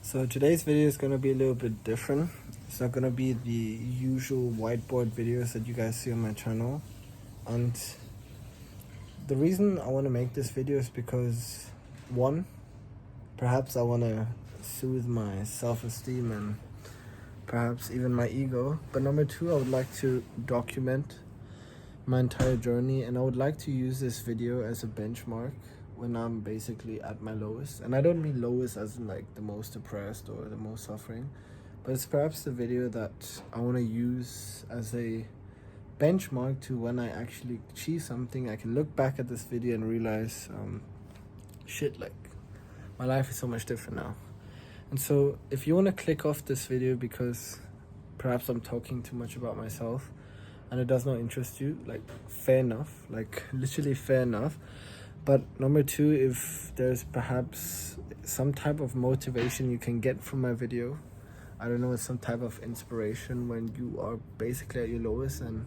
So today's video is going to be a little bit different. It's not going to be the usual whiteboard videos that you guys see on my channel. And the reason I want to make this video is because, one, perhaps I want to soothe my self-esteem and perhaps even my ego. But number two, I would like to document my entire journey, and I would like to use this video as a benchmark when I'm basically at my lowest. And I don't mean lowest as in like the most depressed or the most suffering, but it's perhaps the video that I want to use as a benchmark to when I actually achieve something. I can look back at this video and realize, shit, like my life is so much different now. And so if you want to click off this video because perhaps I'm talking too much about myself and it does not interest you, like, fair enough, like literally fair enough. But number two, if there's perhaps some type of motivation you can get from my video, I don't know, it's some type of inspiration when you are basically at your lowest, and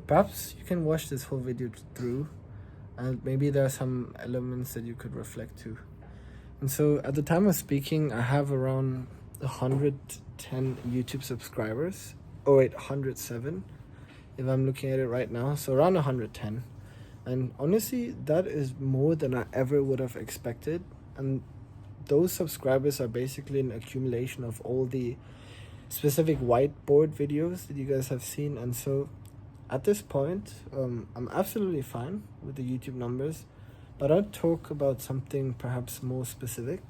perhaps you can watch this whole video through and maybe there are some elements that you could reflect to. And so at the time of speaking, I have around 110 YouTube subscribers. Oh wait, 107 if I'm looking at it right now. So around 110. And honestly, that is more than I ever would have expected. And those subscribers are basically an accumulation of all the specific whiteboard videos that you guys have seen. And so at this point, I'm absolutely fine with the YouTube numbers, but I'll talk about something perhaps more specific.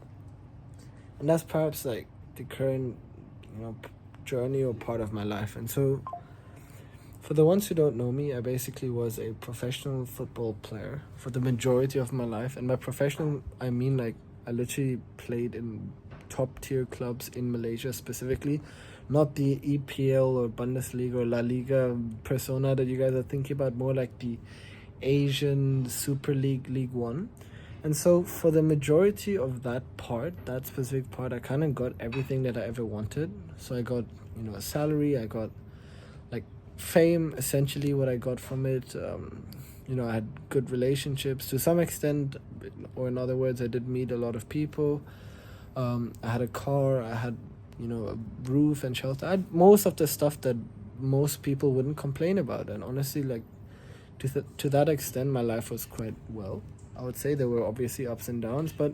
And that's perhaps like the current, journey or part of my life. And so for the ones who don't know me, I basically was a professional football player for the majority of my life. And by professional, I mean like I literally played in top tier clubs in Malaysia specifically, not the EPL or Bundesliga or La Liga persona that you guys are thinking about, more like the Asian Super League, League One. And so for the majority of that specific part, I kind of got everything that I ever wanted. So I got, a salary, I got like fame, essentially what I got from it. I had good relationships to some extent, or in other words, I did meet a lot of people. I had a car, I had, a roof and shelter. I had most of the stuff that most people wouldn't complain about. And honestly, like to that extent, my life was quite well. I would say there were obviously ups and downs, but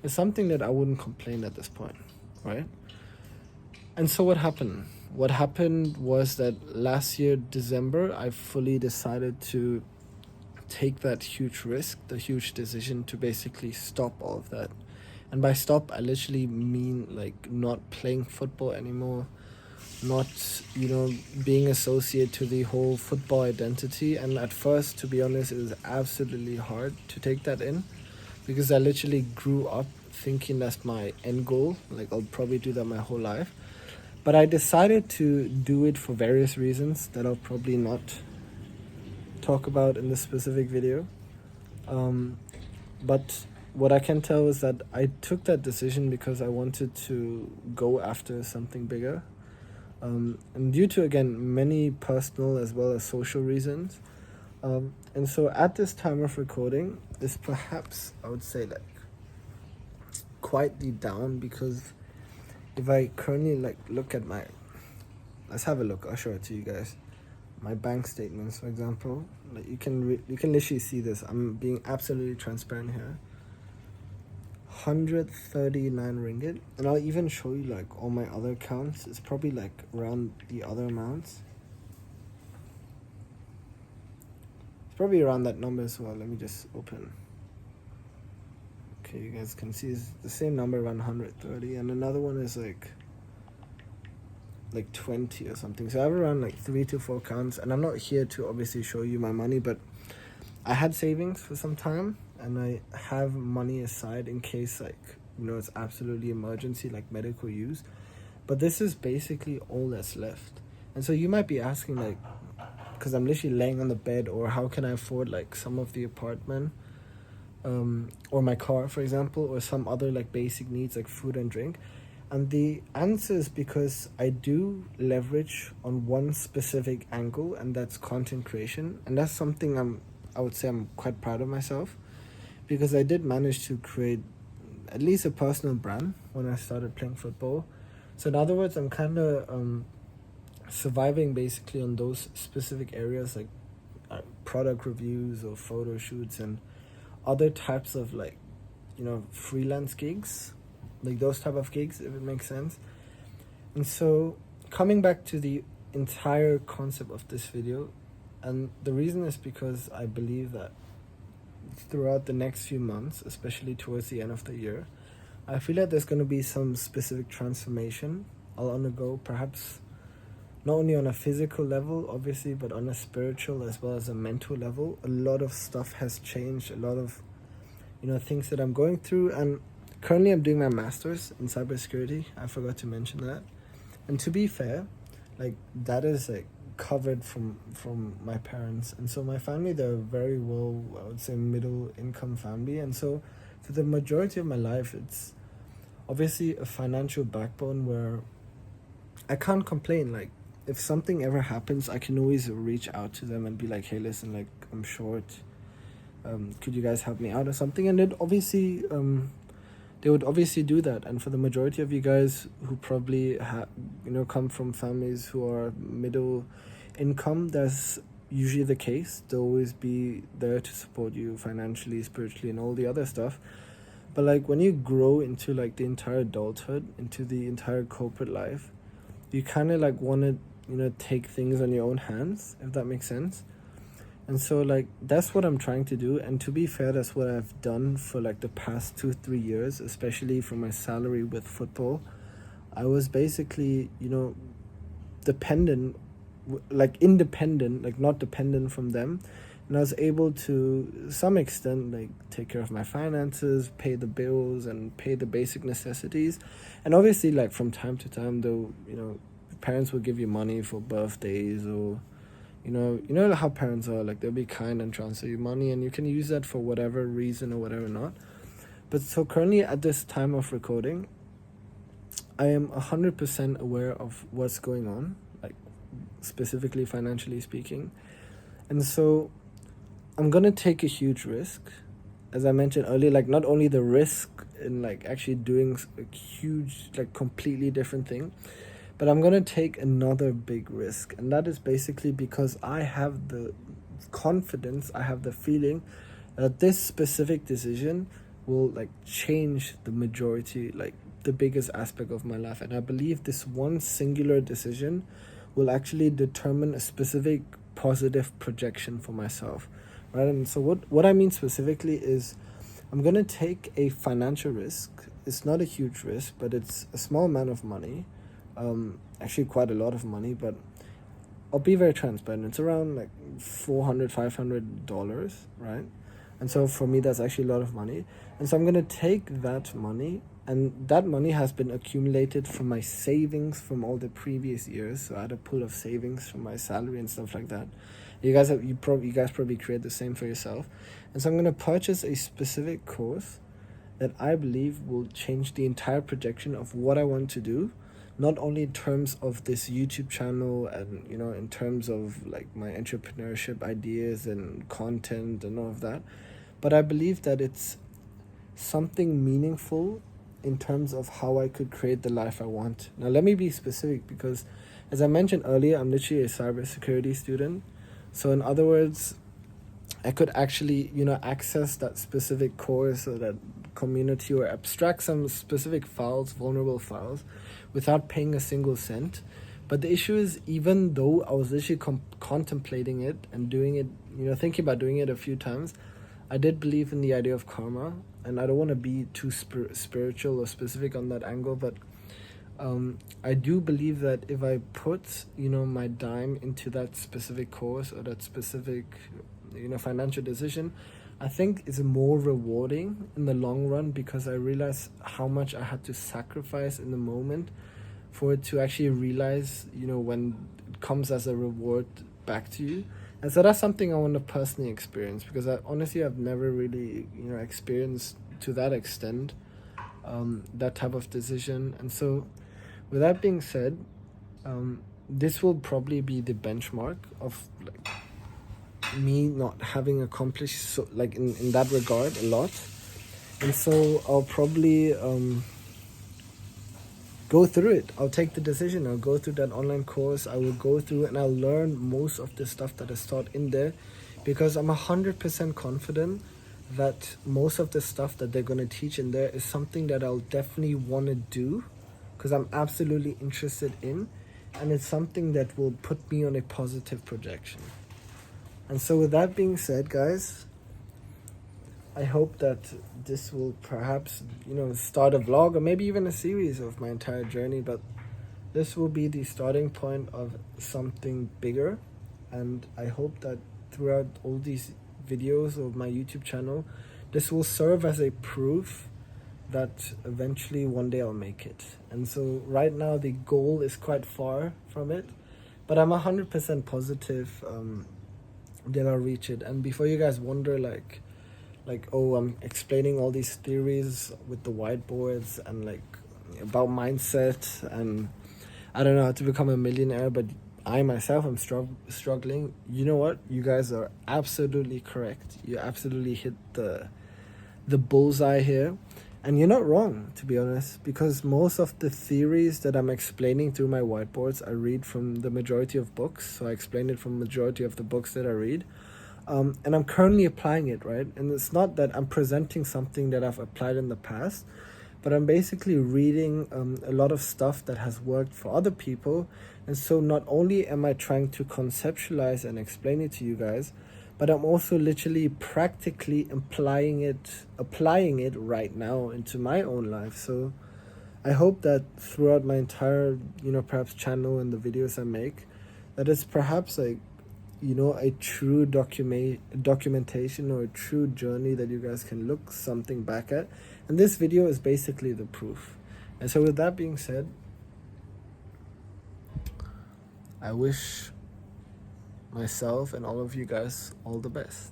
it's something that I wouldn't complain at this point, right? And so what happened? What happened was that last year, December, I fully decided to take that huge risk, the huge decision to basically stop all of that. And by stop, I literally mean like not playing football anymore, not, being associated to the whole football identity. And at first, to be honest, it was absolutely hard to take that in because I literally grew up thinking that's my end goal. Like I'll probably do that my whole life. But I decided to do it for various reasons that I'll probably not talk about in this specific video. But what I can tell is that I took that decision because I wanted to go after something bigger. And due to, again, many personal as well as social reasons. And so at this time of recording is perhaps, I would say, like quite deep down, because if I currently look at let's have a look, I'll show it to you guys. My bank statements, for example, like you can literally see this. I'm being absolutely transparent here. 139 ringgit, and I'll even show you like all my other accounts. It's probably like around the other amounts. It's probably around that number as well. Let me just open. Okay, you guys can see it's the same number, around 130, and another one is like 20 or something. So I have around like 3 to 4 accounts, and I'm not here to obviously show you my money, but I had savings for some time and I have money aside in case it's absolutely emergency, like medical use. But this is basically all that's left. And so you might be asking, like, because I'm literally laying on the bed, or how can I afford like some of the apartment, or my car, for example, or some other like basic needs like food and drink. And the answer is because I do leverage on one specific angle, and that's content creation. And that's something I would say I'm quite proud of myself, because I did manage to create at least a personal brand when I started playing football. So in other words, I'm kind of surviving basically on those specific areas, like product reviews or photo shoots and other types of like, freelance gigs, like those type of gigs, if it makes sense. And so coming back to the entire concept of this video, and the reason is because I believe that throughout the next few months, especially towards the end of the year, I feel like there's going to be some specific transformation I'll undergo, perhaps not only on a physical level, obviously, but on a spiritual as well as a mental level. A lot of stuff has changed, a lot of, things that I'm going through. And currently I'm doing my master's in cybersecurity. I forgot to mention that. And to be fair, like, that is like covered from my parents. And so my family, they're very well, I would say, middle income family. And so for the majority of my life, it's obviously a financial backbone where I can't complain. Like, if something ever happens, I can always reach out to them and be like, hey, listen, like, I'm short. Could you guys help me out or something? And it obviously, they would obviously do that. And for the majority of you guys who probably come from families who are middle income, that's usually the case. They'll always be there to support you financially, spiritually, and all the other stuff. But like, when you grow into like the entire adulthood, into the entire corporate life, you kind of like want to take things on your own hands, if that makes sense. And so like, that's what I'm trying to do. And to be fair, that's what I've done for like the past 2-3 years, especially for my salary with football. I was basically dependent, like independent, like not dependent from them. And I was able to some extent like take care of my finances, pay the bills, and pay the basic necessities. And obviously, like, from time to time, though, parents will give you money for birthdays, or you know how parents are, like, they'll be kind and transfer you money, and you can use that for whatever reason or whatever not. But so currently at this time of recording, I am 100% aware of what's going on, like specifically financially speaking. And so I'm gonna take a huge risk, as I mentioned earlier, like not only the risk in like actually doing a huge, like completely different thing, but I'm going to take another big risk. And that is basically because I have the confidence, I have the feeling that this specific decision will like change the majority, like the biggest aspect of my life. And I believe this one singular decision will actually determine a specific positive projection for myself, right? And so what I mean specifically is I'm going to take a financial risk. It's not a huge risk, but it's a small amount of money. Actually quite a lot of money, but I'll be very transparent. It's around like $400-$500, right? And so for me, that's actually a lot of money. And so I'm going to take that money, and that money has been accumulated from my savings from all the previous years. So I had a pool of savings from my salary and stuff like that. You guys probably create the same for yourself. And so I'm going to purchase a specific course that I believe will change the entire projection of what I want to do, not only in terms of this YouTube channel and, in terms of like my entrepreneurship ideas and content and all of that, but I believe that it's something meaningful in terms of how I could create the life I want. Now, let me be specific, because as I mentioned earlier, I'm literally a cybersecurity student. So in other words, I could actually, access that specific course or that community or abstract some specific files, vulnerable files, without paying a single cent. But the issue is, even though I was literally contemplating it and doing it, thinking about doing it a few times, I did believe in the idea of karma. And I don't want to be too spiritual or specific on that angle, but I do believe that if I put, my dime into that specific course or that specific, financial decision, I think it's more rewarding in the long run, because I realize how much I had to sacrifice in the moment for it to actually realize, when it comes as a reward back to you. And so that's something I want to personally experience, because I've never really, experienced to that extent that type of decision. And so with that being said, this will probably be the benchmark of like me not having accomplished in that regard a lot. And so I'll probably go through it. I'll take the decision. I'll go through that online course. I will go through and I'll learn most of the stuff that is taught in there, because I'm 100% confident that most of the stuff that they're going to teach in there is something that I'll definitely want to do, because I'm absolutely interested in, and it's something that will put me on a positive projection. And so with that being said, guys, I hope that this will perhaps, start a vlog or maybe even a series of my entire journey, but this will be the starting point of something bigger. And I hope that throughout all these videos of my YouTube channel, this will serve as a proof that eventually one day I'll make it. And so right now the goal is quite far from it, but I'm 100% positive that I'll reach it. And before you guys wonder, like, oh, I'm explaining all these theories with the whiteboards and like about mindset, and I don't know how to become a millionaire, but I myself am struggling. You know what? You guys are absolutely correct. You absolutely hit the bullseye here. And you're not wrong, to be honest, because most of the theories that I'm explaining through my whiteboards, I read from the majority of books. So I explain it from the majority of the books that I read. And I'm currently applying it, right? And it's not that I'm presenting something that I've applied in the past, but I'm basically reading a lot of stuff that has worked for other people. And so not only am I trying to conceptualize and explain it to you guys, but I'm also literally practically applying it right now into my own life. So I hope that throughout my entire, perhaps channel and the videos I make, that it's perhaps like, a true documentation or a true journey that you guys can look something back at. And this video is basically the proof. And so with that being said, I wish myself and all of you guys all the best.